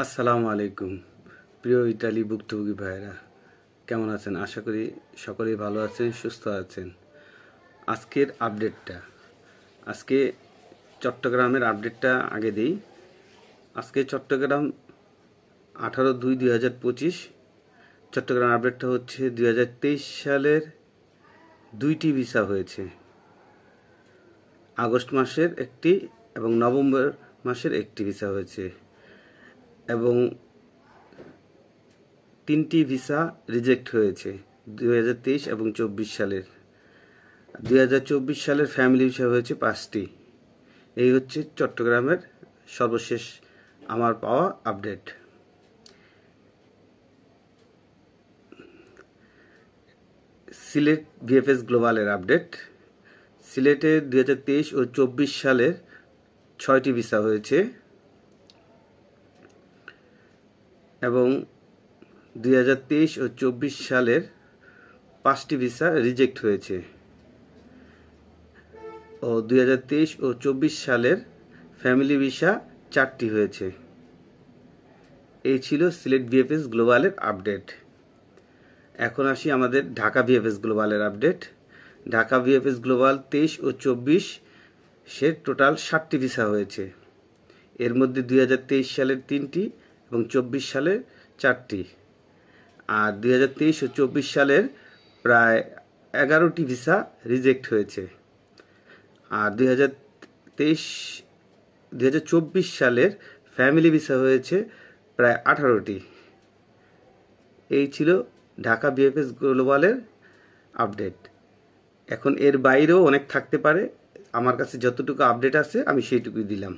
আসসালামু আলাইকুম প্রিয় ইতালি ভুক্তভোগী ভাইয়েরা, কেমন আছেন? আশা করি সকলেই ভালো আছেন, সুস্থ আছেন। আজকে চট্টগ্রামের আপডেটটা আগে দিই। আজকে চট্টগ্রাম 18/2/2025 চট্টগ্রাম আপডেটটা হচ্ছে 2023 সালের 2টি ভিসা হয়েছে। আগস্ট মাসের একটি এবং নভেম্বর মাসের একটি ভিসা হয়েছে এবং 3টি ভিসা রিজেক্ট হয়েছে 2023 এবং 24 সালের। 2024 সালের ফ্যামিলি ভিসা হয়েছে 5টি। এই হচ্ছে চট্টগ্রামের সর্বশেষ আমার পাওয়া আপডেট। সিলেট ভিএফএস গ্লোবালের আপডেট। সিলেটে 2023 ও 24 সালের 6টি ভিসা হয়েছে এবং 2023 ও 24 সালের 5টি ভিসা রিজেক্ট হয়েছে ও 2023 ও 24 সালের ফ্যামিলি ভিসা 4টি হয়েছে। এই ছিল সিলেট ভিএফএস গ্লোবালের আপডেট। এখন আসি আমাদের ঢাকা ভিএফএস গ্লোবালের আপডেট। ঢাকা ভিএফএস গ্লোবাল 23 ও 24 টোটাল 60টি ভিসা হয়েছে। এর মধ্যে 2023 সালের 3টি এবং 24 সালের 4টি। আর 2023 ও 24 সালের প্রায় 11টি ভিসা রিজেক্ট হয়েছে। আর 2024 সালের ফ্যামিলি ভিসা হয়েছে প্রায় 18টি। এই ছিল ঢাকা ভিএফএস গ্লোবালের আপডেট। এখন এর বাইরেও অনেক থাকতে পারে, আমার কাছে যতটুকু আপডেট আছে আমি সেইটুকুই দিলাম।